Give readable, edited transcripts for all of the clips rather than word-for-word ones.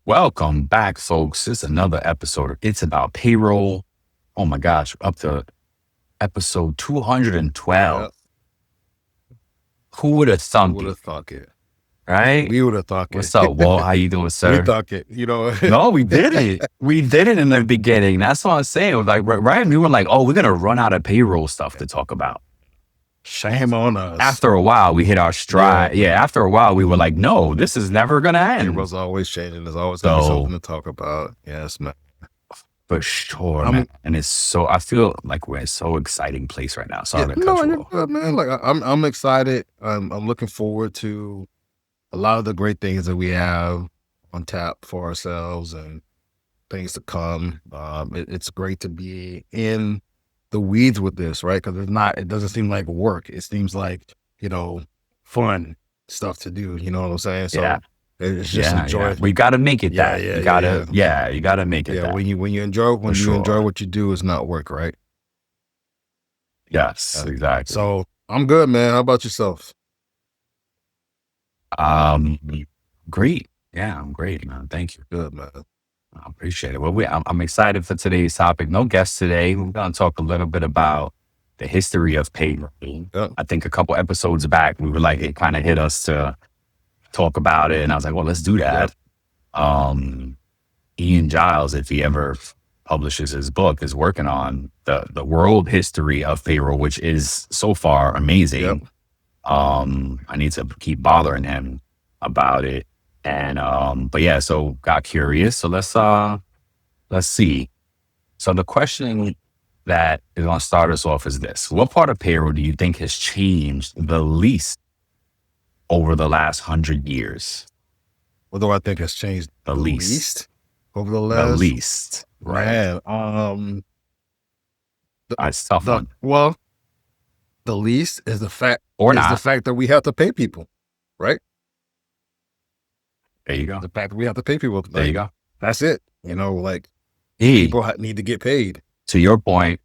Welcome back, folks. It's another episode. It's about payroll. Oh my gosh, up to episode 212. Yeah, Who would have who thunk would it, have thought it? right? We would have thought What's up, it. Walt? How you doing, We sir? thought it, No, we did it. We did it in the beginning. That's what I'm saying. It was like, right? We were like, oh, we're going to run out of payroll stuff to talk about. Shame on us. After a while, we hit our stride. Yeah. Yeah, after a while, we were like, no, this is never going to end. Payroll's always changing. There's always going to be So, something to talk about. Yes, man. for sure, I'm man. And it's so, I feel like we're in so exciting place right now. Sorry yeah, to no, cut you you're off. good, man. Like I'm excited. I'm looking forward to a lot of the great things that we have on tap for ourselves and things to come. It's great to be in the weeds with this, right? Because it doesn't seem like work. It seems like, fun stuff to do. You know what I'm saying? So Yeah. it's just Yeah. enjoy. We got to make it Yeah, that. yeah, You yeah, gotta, yeah. you gotta make it Yeah, that. when you enjoy For sure. what you do, it's not work, right? Yes, exactly. So I'm good, man. How about yourself? Um, great. Yeah, I'm great, man. Thank you. Good, man. I appreciate it. Well, I'm excited for today's topic. No guest today. We're going to talk a little bit about the history of payroll. Yeah. I think a couple episodes back, we were like, it kind of hit us to talk about it. And I was like, well, let's do that. Ian Giles, if he ever publishes his book, is working on the world history of payroll, which is so far amazing. Yep. I need to keep bothering him about it. And but yeah, so got curious. So let's see. So the question that is gonna start us off is this: what part of payroll do you think has changed the least over the last 100 years? What do I think has changed The least. over the The last least. Right. man? It's a tough one. Well, the least is the fact Or is the not. fact that we have to pay people, right? There you go. The fact that we have to pay people. There you go. That's it. Like Hey, people need to get paid. to your point,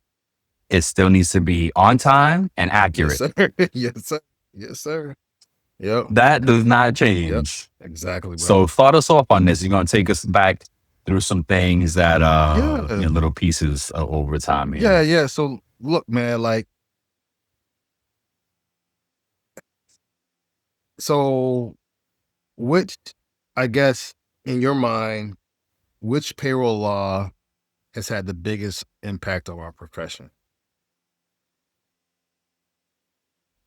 it still needs to be on time and accurate. Yes, sir. Yes, sir. Yes, sir. Yep. That does not change. Exactly, bro. So start us off on this. You're gonna take us back through some things that Yeah. little pieces over time here. Yeah, yeah. So look, man, like which I guess in your mind, which payroll law has had the biggest impact on our profession?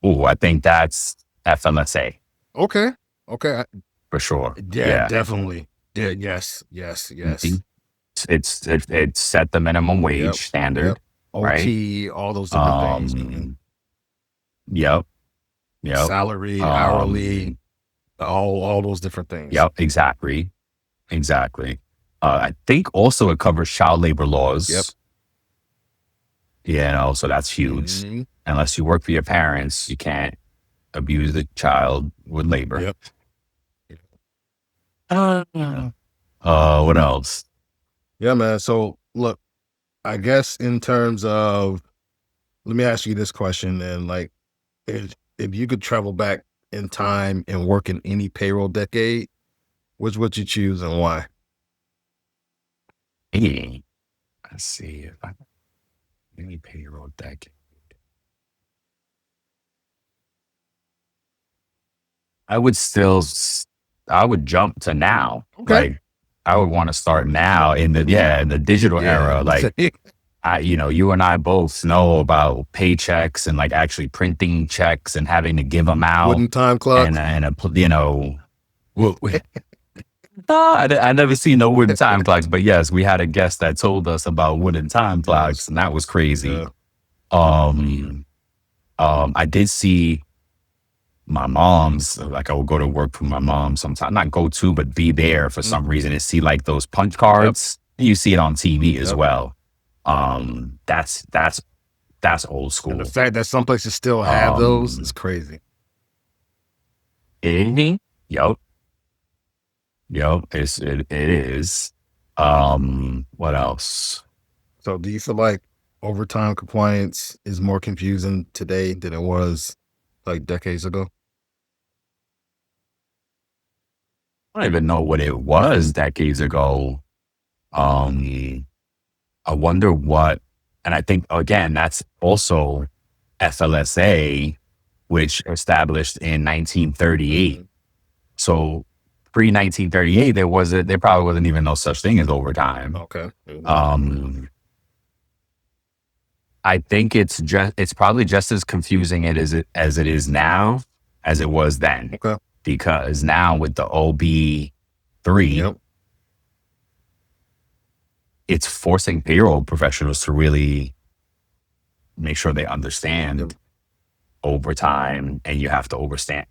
Oh, I think that's FLSA Okay. Okay. for sure. Yeah, definitely. Yeah, yes. Mhm. It set the minimum wage Yep, standard, Yep. right? OT, all those different things. Mhm. Yep. Salary, hourly, all those different things. Yep, exactly. I think also it covers child labor laws. Yep. So that's huge. Mhm. Unless you work for your parents, you can't abuse the child with labor. Yep. What else? Yeah, man. So look, I guess in terms of, let me ask you this question then, like if you could travel back in time and work in any payroll decade, which would you choose and why? Hey, let's see if I any payroll decade. I would jump to now. Okay. Like I would want to start now in the digital era. Like you and I both know about paychecks and like actually printing checks and having to give them out Wooden time clock. I never seen no wooden time clocks, but yes, we had a guest that told us about wooden time clocks, and that was crazy. Yeah. I did see my mom's, like I would go to work for my mom sometimes, not go to, but be there for some reason and see like those punch cards. You see it on TV as well. That's old school. And the fact that some places still have those is crazy. Yup. It is. What else? So do you feel like overtime compliance is more confusing today than it was like decades ago? don't even know what it was decades ago. Um, I wonder what, and I think again, that's also FLSA, which established in 1938. So pre 1938, there probably wasn't even no such thing as overtime. Okay. I think it's probably just as confusing as it is now as it was then, Okay. because now with the OB3, Yep. it's forcing payroll professionals to really make sure they understand Yep. overtime, and you have to overstand.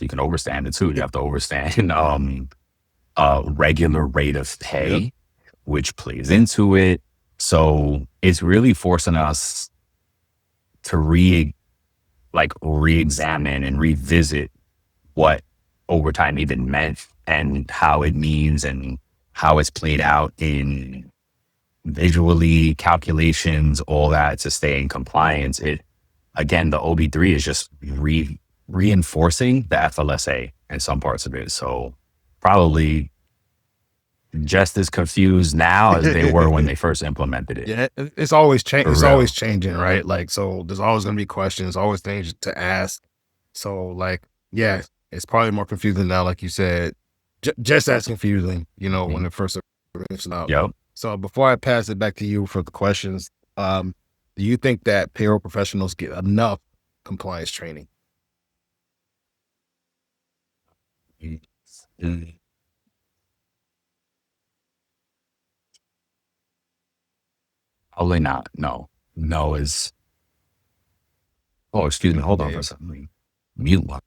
You can overstand it too. You have to overstand regular rate of pay, Yep. which plays into it. So it's really forcing us to re-examine and revisit what overtime even meant and how it means and how it's played out in visually calculations, all that, to stay in compliance. It again, the OB3 is just reinforcing the FLSA in some parts of it. So probably just as confused now as they were when they first implemented it. Yeah, it's always For it's real. always changing, right? Like, so there's always going to be questions, always things to ask. So, like, yeah, it's probably more confusing now, like you said, just as confusing, when it first came out. Yep. So, before I pass it back to you for the questions, do you think that payroll professionals get enough compliance training? Probably not. No. No is, oh, excuse me. Hold on Yeah. for a second. Mute one.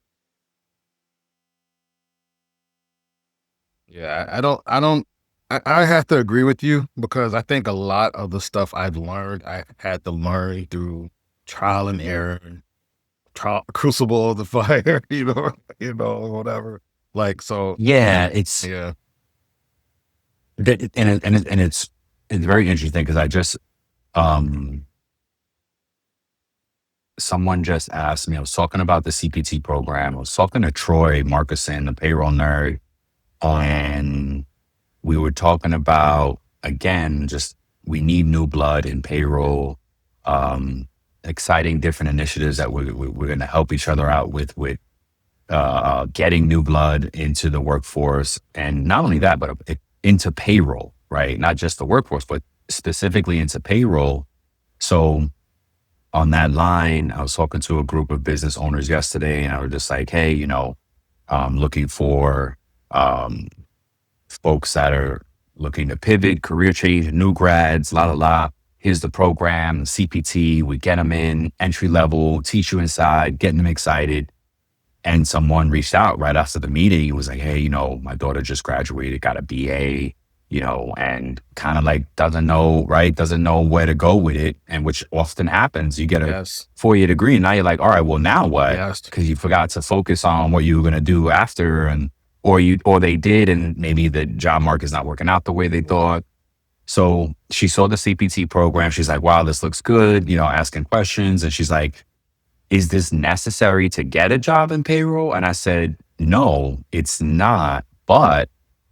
Yeah, I have to agree with you, because I think a lot of the stuff I've learned, I had to learn through trial and error, and crucible of the fire, whatever. Like, so, Yeah, it's, yeah, and it's very interesting because I just, someone just asked me, I was talking about the CPT program. I was talking to Troy Markuson, the payroll nerd, and we were talking about, again, just we need new blood in payroll, exciting different initiatives that we're going to help each other out with getting new blood into the workforce. And not only that, but into payroll, right? Not just the workforce, but specifically into payroll. So on that line, I was talking to a group of business owners yesterday, and I was just like, hey, looking for folks that are looking to pivot, career change, new grads, la la la. Here's the program, the CPT. We get them in entry level, teach you inside, getting them excited. And someone reached out right after the meeting. He was like, hey, my daughter just graduated, got a BA, and kind of like doesn't know where to go with it. And which often happens. You get a yes, 4-year degree, and now you're like, all right, well, now what? yes, Because you forgot to focus on what you were going to do after, or they did, and maybe the job market is not working out the way they thought. So she saw the CPT program. She's like, wow, this looks good, asking questions. And she's like, is this necessary to get a job in payroll? And I said, no, it's not. But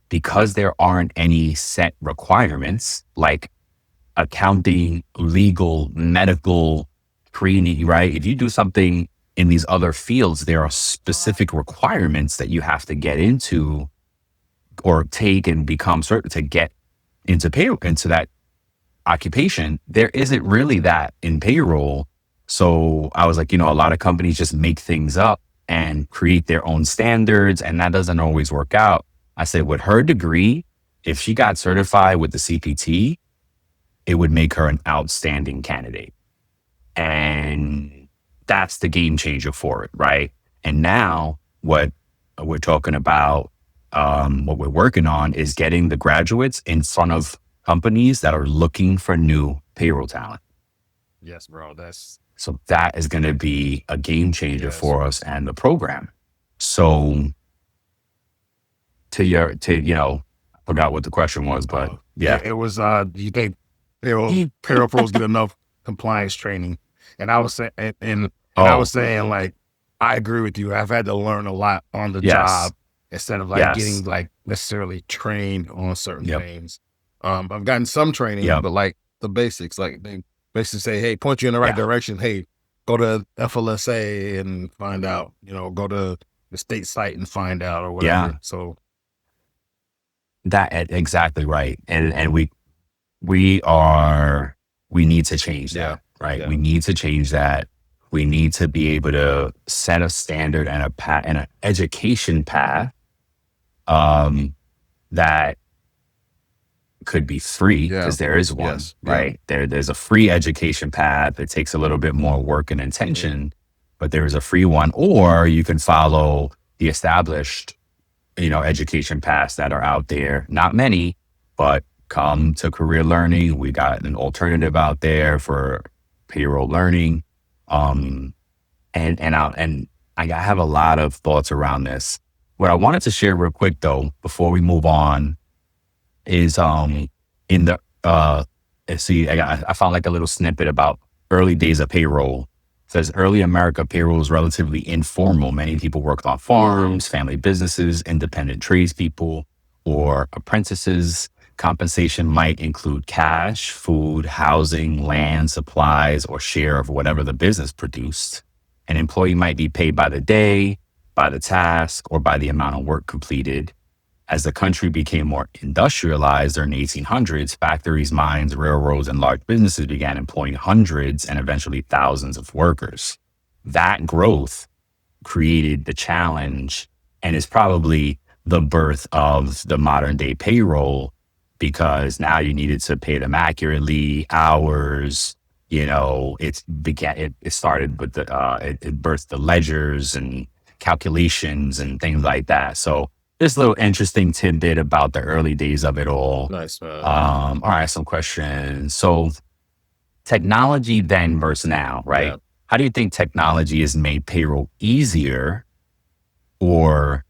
because there aren't any set requirements like accounting, legal, medical, pre-need, right? If you do something in these other fields, there are specific requirements that you have to get into or take and become certain to get into payroll, into that occupation. There isn't really that in payroll. So I was like, a lot of companies just make things up and create their own standards, and that doesn't always work out. I said, with her degree, if she got certified with the CPT, it would make her an outstanding candidate. And that's the game changer for it, right? And now what we're talking about, what we're working on is getting the graduates in front of companies that are looking for new payroll talent. yes, bro. So that is going to be a game changer Yes. for us and the program. So I forgot what the question was, but yeah. It was, do you think payroll pros get enough compliance training? And I was saying, and I was saying, like, I agree with you. I've had to learn a lot on the Yes. job, instead of like getting Yes. like necessarily trained on certain Yep. things. I've gotten some training, Yep. but like the basics, like they basically say, hey, point you in the right Yeah. direction. Hey, go to FLSA and find out, go to the state site and find out or Yeah. whatever. So Exactly right. And we are we need to change yeah, that, right? yeah, We need to change that. We need to be able to set a standard and a path and an education path um, that could be free yeah, because there is one, yes, yeah. right? There's a free education path. It takes a little bit more work and Mhm. intention, but there is a free one. Or you can follow the established, education paths that are out there. Not many, but come to career learning. We got an alternative out there for payroll learning. Um, and I have a lot of thoughts around this. What I wanted to share real quick though, before we move on, is in the see I found like a little snippet about early days of payroll. It says early America payroll was relatively informal. Many people worked on farms, family businesses, independent tradespeople, or apprentices. Compensation might include cash, food, housing, land, supplies, or share of whatever the business produced. An employee might be paid by the day, by the task, or by the amount of work completed. As the country became more industrialized during the 1800s, factories, mines, railroads, and large businesses began employing hundreds and eventually thousands of workers. That growth created the challenge and is probably the birth of the modern day payroll, because now you needed to pay them accurately, hours. It started with it birthed the ledgers and calculations and things like that. So this little interesting tidbit about the early days of it all. Nice, man. All right, some questions. So technology then versus now, Yeah. right? How do you think technology has made payroll easier or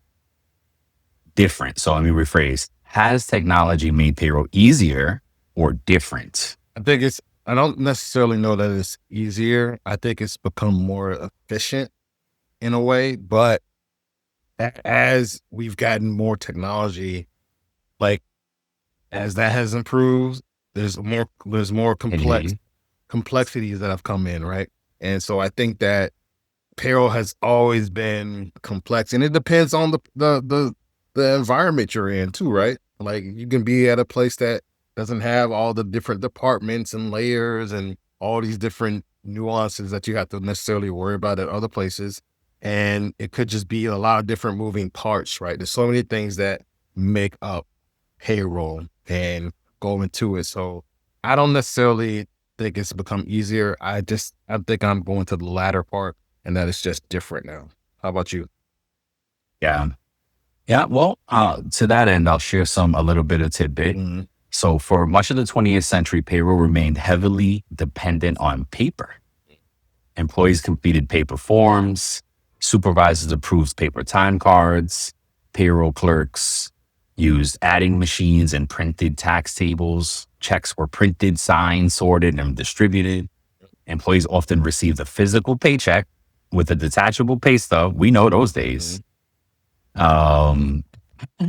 different? So let me rephrase. Has technology made payroll easier or different? I don't necessarily know that it's easier. I think it's become more efficient in a way, but as we've gotten more technology, like as that has improved, there's more Mhm. complexities that have come in, right? And so I think that payroll has always been complex, and it depends on the environment you're in too, right? Like you can be at a place that doesn't have all the different departments and layers and all these different nuances that you have to necessarily worry about at other places. And it could just be a lot of different moving parts, right? There's so many things that make up payroll and go into it. So I don't necessarily think it's become easier. I think I'm going to the latter part, and that it's just different now. How about you? Yeah. Yeah. Well, to that end, I'll share a little bit of tidbit. Mhm. So for much of the 20th century, payroll remained heavily dependent on paper. Employees completed paper forms, supervisors approved paper time cards, payroll clerks used adding machines and printed tax tables. Checks were printed, signed, sorted, and distributed. Employees often received a physical paycheck with a detachable pay stub. We know those days. Mhm. Um,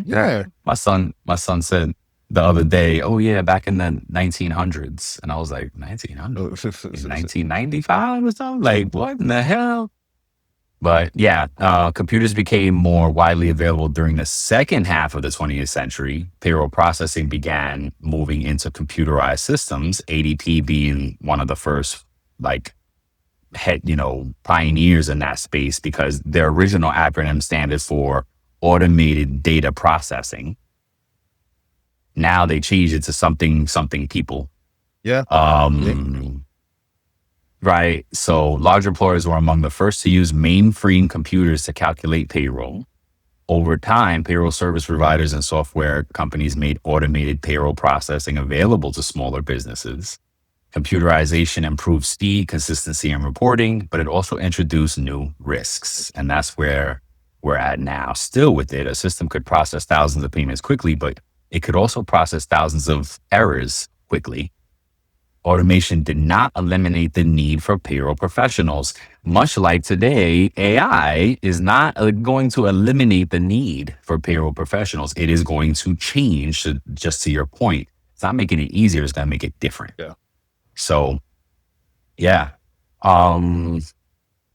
Yeah. my son said the other day, "Oh yeah, back in the 1900s," and I was like, "1900s in 1995 or something? Like what in the hell?" But yeah, computers became more widely available during the second half of the 20th century. Payroll processing began moving into computerized systems, ADP being one of the first like pioneers in that space, because their original acronym standard for automated data processing. Now they changed it to something people. Yeah. Yeah. Um, right. So large employers were among the first to use mainframe computers to calculate payroll. Over time, payroll service providers and software companies made automated payroll processing available to smaller businesses. Computerization improved speed, consistency, and reporting, but it also introduced new risks. And that's where we're at now. Still with it, a system could process thousands of payments quickly, but it could also process thousands of errors quickly. automation did not eliminate the need for payroll professionals. Much like today, AI is not going to eliminate the need for payroll professionals. It is going to change, just to your point. It's not making it easier, it's going to make it different. Yeah. So, yeah. Um,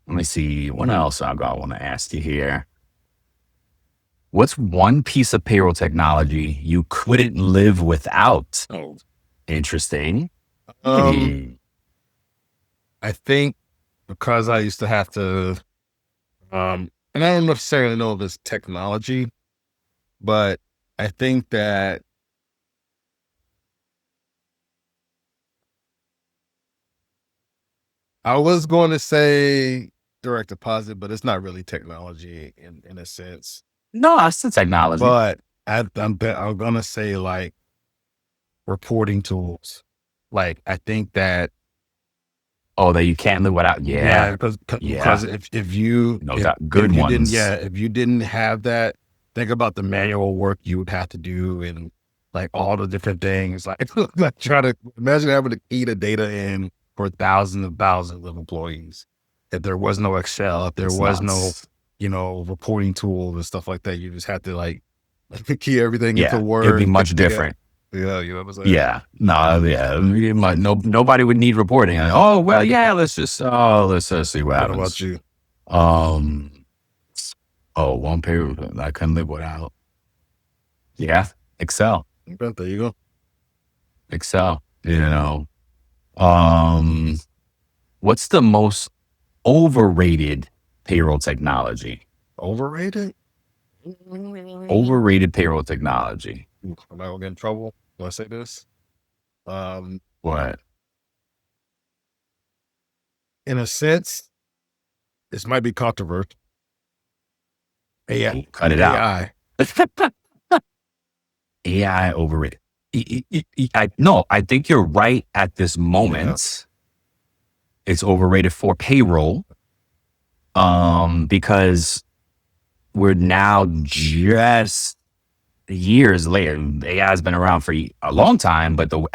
Let me see. What else I want to ask you here? What's one piece of payroll technology you couldn't live without? Oh. Interesting. Um, I think because I used to have to, and I don't necessarily know if it's technology, but I think that I was going to say direct deposit, but it's not really technology in a sense. No, that's the technology. But I'm gonna say like reporting tools. Like I think that Oh, that you can't live without. Yeah. because Yeah. if you No doubt. Good ones. if you didn't have that, think about the manual work you would have to do and like all the different things. Like like try to imagine having to key the data in for thousands of employees. If there was no Excel, if there It's was no nuts. reporting tools and stuff like that, you just had to like key everything into Yeah. It'd be Word. much Yeah, different. yeah, you know what I'm saying? Yeah. No, yeah. Nobody would need reporting. Oh, well, yeah, let's just see what What about happens. you? Um, one payroll I couldn't live without. Yeah. Excel. There you go. Excel. Um, what's the most overrated payroll technology? Overrated? Overrated payroll technology. Am I gonna get in trouble when I say this? Um, What? in a sense, this might be controversial. AI, Cut it out. AI. AI overrated. No, I think you're right at this moment. It's overrated for payroll. Because we're now just years later. AI has been around for a long time, but the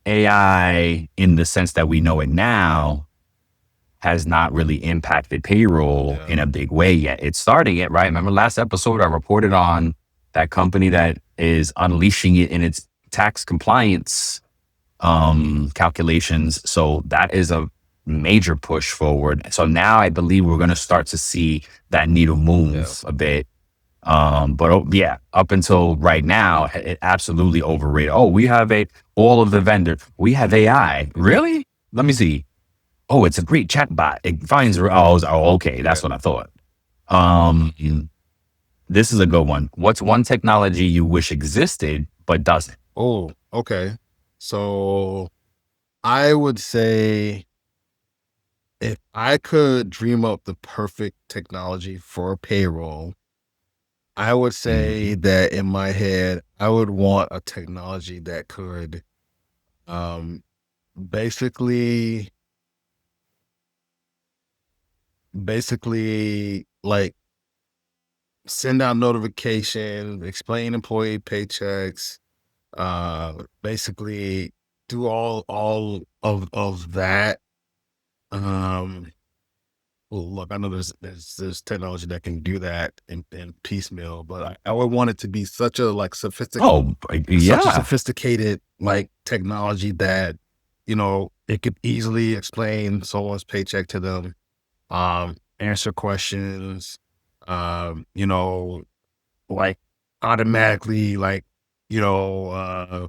AI, in the sense that we know it now, has not really impacted payroll in a big way yet. It's starting it, right? Remember last episode, I reported on that company that is unleashing it in its tax compliance calculations. So that is a major push forward. So now I believe we're going to start to see that needle move a bit. But up until right now, it absolutely overrated. Oh, we have all of the vendors. We have AI. Really? Let me see. Oh, it's a great chatbot. It finds, okay. That's what I thought. This is a good one. What's one technology you wish existed, but doesn't? Oh, okay. So I would say if I could dream up the perfect technology for payroll, I would say that in my head, I would want a technology that could um basically like send out notifications, explain employee paychecks, basically do all of that. Um, well, look, I know there's technology that can do that in piecemeal, but I would want it to be such a like Oh, such a yeah. sophisticated like technology that it could easily explain someone's paycheck to them, answer questions, you know, like automatically you know,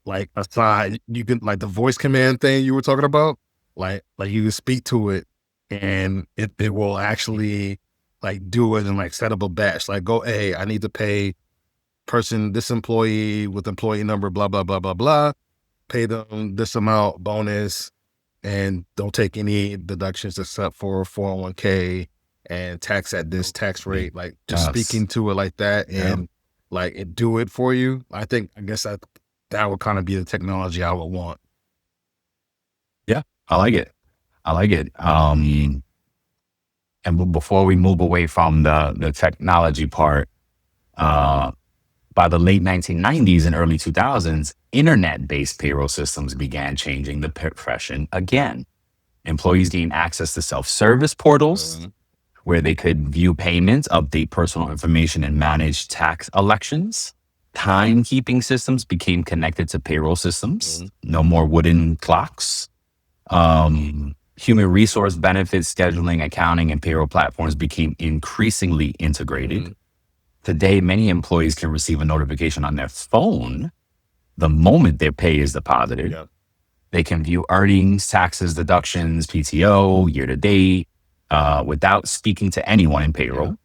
like aside you can like the voice command thing you were talking about, like you can speak to it and it will actually like do it and like set up a batch, like go, hey, I need to pay this employee with employee number, blah, blah, blah, blah, blah, pay them this amount bonus and don't take any deductions except for 401k and tax at this tax rate, like just Yes. speaking to it like that and like it do it for you. I guess that would kind of be the technology I would want. Yeah. I like it. I like it. And before we move away from the technology part, uh, By the late 1990s and early 2000s, internet-based payroll systems began changing the profession again. Employees gained access to self-service portals where they could view payments, update personal information, and manage tax elections. Timekeeping systems became connected to payroll systems. No more wooden clocks. Human resource benefits, scheduling, accounting, and payroll platforms became increasingly integrated. Today, many employees can receive a notification on their phone the moment their pay is deposited. They can view earnings, taxes, deductions, PTO, year to date, without speaking to anyone in payroll.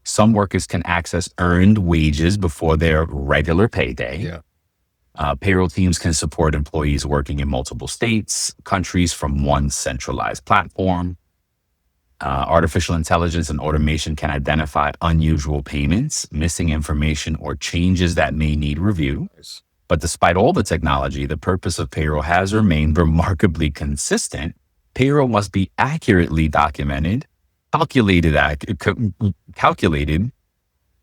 Some workers can access earned wages before their regular payday. Payroll teams can support employees working in multiple states, countries from one centralized platform. Artificial intelligence and automation can identify unusual payments, missing information, or changes that may need review. But despite all the technology, the purpose of payroll has remained remarkably consistent. Payroll must be accurately documented, calculated,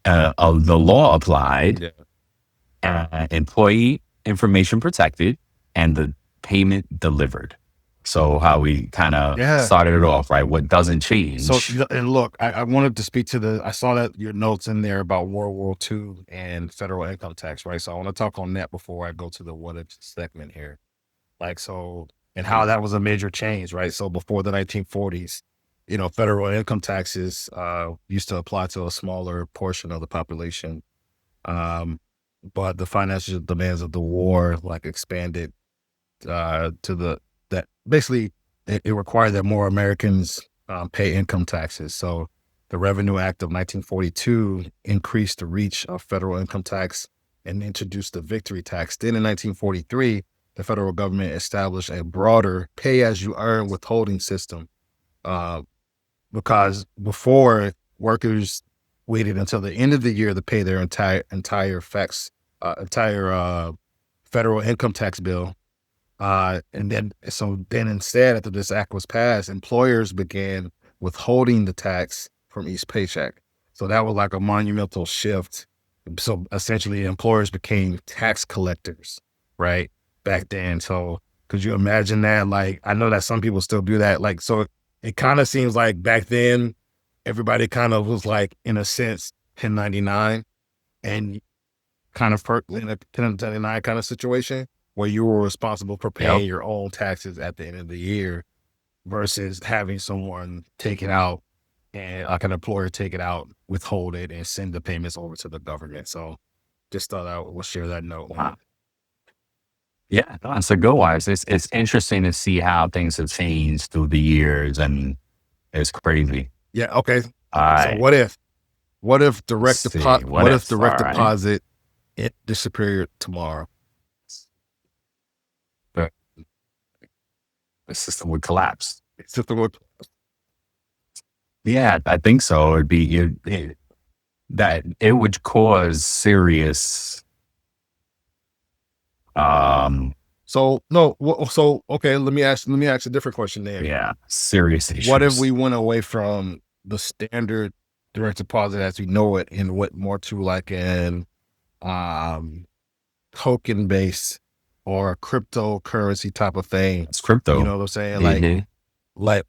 the law applied, employee information protected, and the payment delivered. So how we kind of started it off, right? What doesn't change. So, and look, I wanted to speak to I saw that your notes in there about World War II and federal income tax, right? So I want to talk on that before I go to the what if segment here. Like, so, and how that was a major change, right? So before the 1940s, federal income taxes used to apply to a smaller portion of the population. But the financial demands of the war expanded that basically it required that more Americans pay income taxes. So the Revenue Act of 1942 increased the reach of federal income tax and introduced the victory tax. Then in 1943, the federal government established a broader pay-as-you-earn withholding system because before, workers waited until the end of the year to pay their entire federal income tax bill. And then instead, after this act was passed, employers began withholding the tax from each paycheck. So that was like a monumental shift. So essentially, employers became tax collectors, right? Back then. So could you imagine that? I know that some people still do that. So it kind of seems like back then, everybody kind of was in a sense, 1099 and kind of in a 1099 kind of situation, where you were responsible for paying your own taxes at the end of the year versus having someone take it out and an employer take it out, withhold it, and send the payments over to the government. So just thought I would share that note. Wow. Yeah, no, it's a good one. It's interesting to see how things have changed through the years, and it's crazy. Yeah. Okay. So what if direct deposit it disappeared tomorrow? The system would collapse. Yeah, I think so. It'd be that it would cause serious. Okay. Let me ask a different question there. Yeah, serious issues. What if we went away from the standard direct deposit as we know it and went more to an token based or a cryptocurrency type of thing? It's crypto. You know what I'm saying? What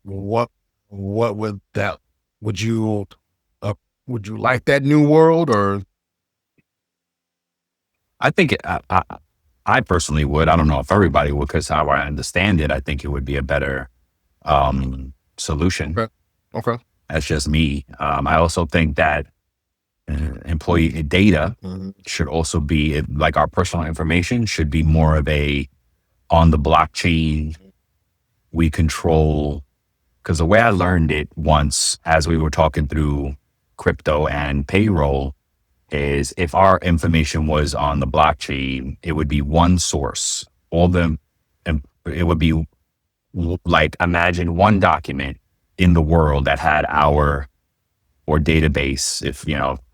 would that? Would you like that new world, or? I think I personally would. I don't know if everybody would, because how I understand it, I think it would be a better solution. Okay. That's just me. I also think that employee data should also be our personal information should be more of a on the blockchain. We control, because the way I learned it once, as we were talking through crypto and payroll, is if our information was on the blockchain, it would be one source. It would be imagine one document in the world that had our database, if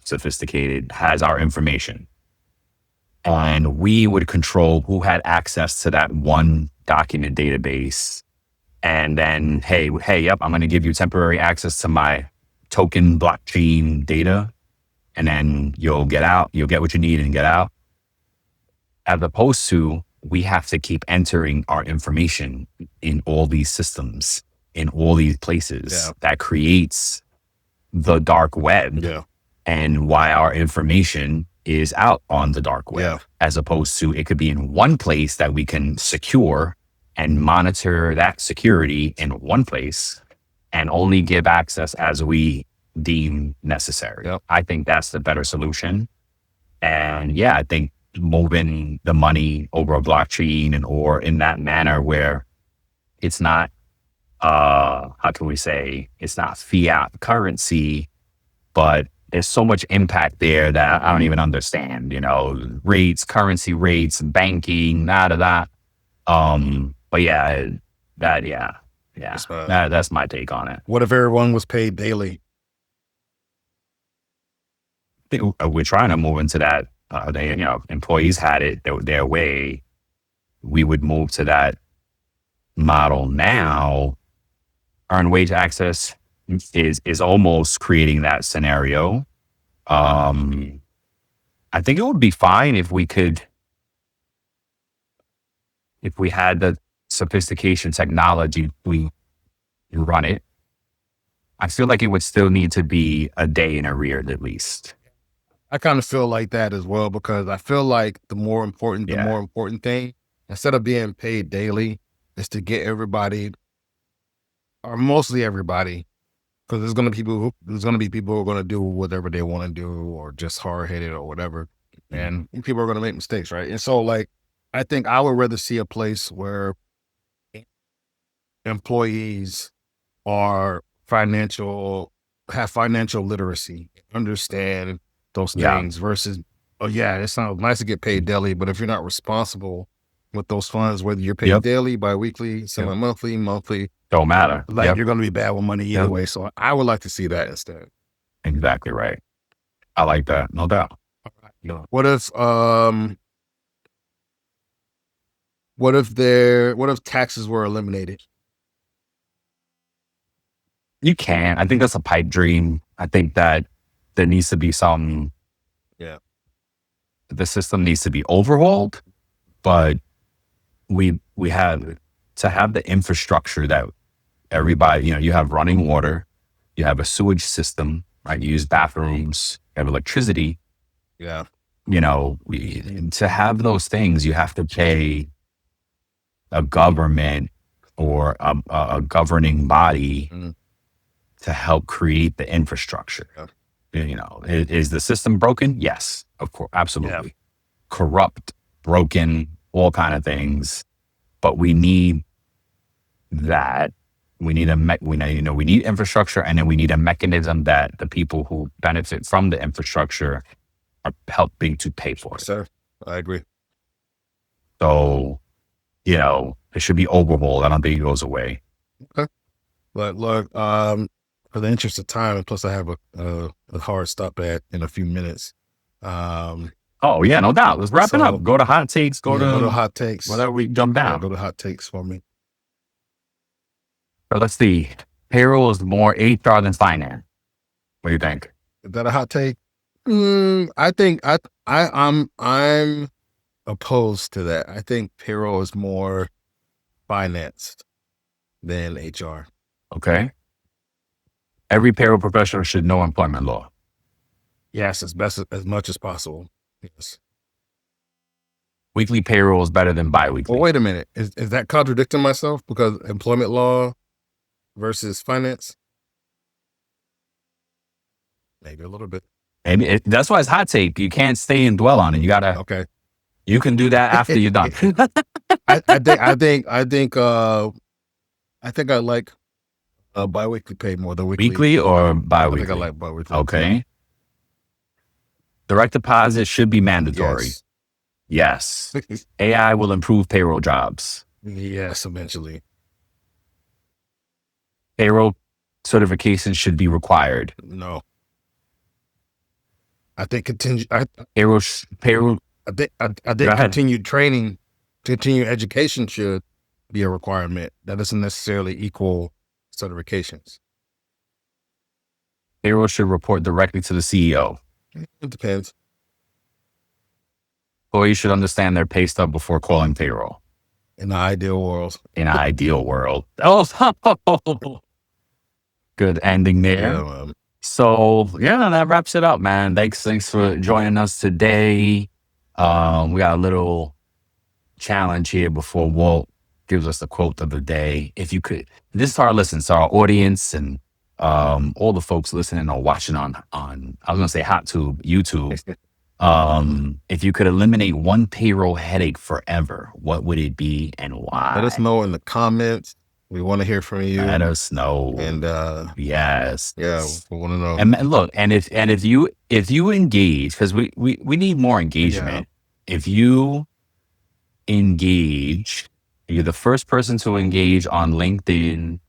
sophisticated, has our information, and we would control who had access to that one document database. And then, yep, I'm going to give you temporary access to my token blockchain data. and then you'll get out, you'll get what you need and get out. As opposed to, we have to keep entering our information in all these systems, in all these places. Yeah. That creates the dark web, Yeah. and why our information is out on the dark web. Yeah. As opposed to, it could be in one place that we can secure and monitor that security in one place and only give access as we deem necessary. Yep. I think that's the better solution. And yeah, I think moving the money over a blockchain or in that manner where it's not, how can we say, it's not fiat currency, but there's so much impact there that I don't even understand, rates, currency rates, banking, that. But yeah, that's my take on it. What if everyone was paid daily? I think we're trying to move into that. Employees had it their way. We would move to that model now. Earned wage access is almost creating that scenario. I think it would be fine if we had the sophistication technology, we run it. I feel like it would still need to be a day in arrears at least. I kind of feel like that as well, because I feel like the more important thing, instead of being paid daily, is to get everybody, or mostly everybody, because there's going to be people who are going to do whatever they want to do, or just hard headed or whatever, and people are going to make mistakes, right? And so, like, I think I would rather see a place where employees have financial literacy, understand those things, versus, oh yeah, it sounds nice to get paid daily, but if you're not responsible with those funds, whether you're paid daily, bi-weekly, semi-monthly, monthly, don't matter. Like you're going to be bad with money either way. So I would like to see that instead. Exactly right. I like that, no doubt. What if taxes were eliminated? You can. I think that's a pipe dream. I think that there needs to be some. Yeah. The system needs to be overhauled, but we have to have the infrastructure that everybody, you have running water, you have a sewage system, right? You use bathrooms, you have electricity. Yeah. To have those things, you have to pay a government or a governing body to help create the infrastructure. Yeah. Is the system broken? Yes, of course, absolutely. Yeah. Corrupt, broken, all kind of things. But we need that. We need we need infrastructure, and then we need a mechanism that the people who benefit from the infrastructure are helping to pay for it. Sir, I agree. So, it should be overhauled. I don't think it goes away. Okay. But look, for the interest of time, and plus I have a hard stop in a few minutes. Oh yeah, no doubt. Let's wrap it up. Go to hot takes. Go to hot takes. Whatever we jump down. Go to hot takes for me. So let's see. Payroll is more HR than finance. What do you think? Is that a hot take? I think I'm opposed to that. I think payroll is more financed than HR. Okay. Every payroll professional should know employment law. Yes, as much as possible. Yes. Weekly payroll is better than biweekly. Well, wait a minute. Is that contradicting myself? Because employment law versus finance? Maybe a little bit. Maybe that's why it's hot take. You can't stay and dwell on it. You gotta. Okay. You can do that after you're done. I think I like biweekly pay more than weekly. Weekly or biweekly? I think I like biweekly. Okay. Direct deposit should be mandatory. Yes. AI will improve payroll jobs. Yes, eventually. Payroll certification should be required. No. I think payroll. I think continued training, continued education should be a requirement. That doesn't necessarily equal certifications. Payroll should report directly to the CEO. It depends. Or you should understand their pay stub before calling payroll. In the ideal world. In an ideal world. Oh, good ending there. Yeah, man. So yeah, that wraps it up, man. Thanks for joining us today. We got a little challenge here before Walt gives us the quote of the day. If you could, this is our listeners, our audience, and all the folks listening or watching on I was gonna say hot tube, YouTube. If you could eliminate one payroll headache forever, what would it be and why? Let us know in the comments. We want to hear from you. Let us know. And yes, yeah, we want to know. and look, and if you engage, because we need more engagement. If you engage, you're the first person to engage on LinkedIn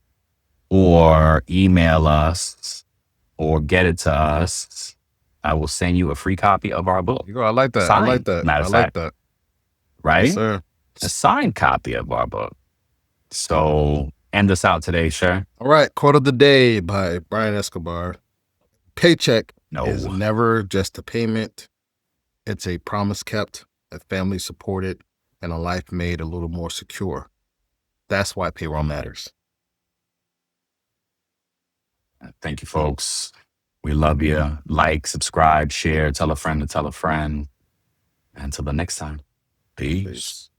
or email us or get it to us, I will send you a free copy of our book. I like that. Signed, I like that. matter I of like fact. that. Right? Yes, sir. A signed copy of our book. So end us out today, sure. All right. Quote of the day by Brian Escobar. Paycheck is never just a payment. It's a promise kept, a family supported, and a life made a little more secure. That's why payroll matters. Thank you, folks. We love you. Like, subscribe, share, tell a friend to tell a friend. Until the next time. Peace.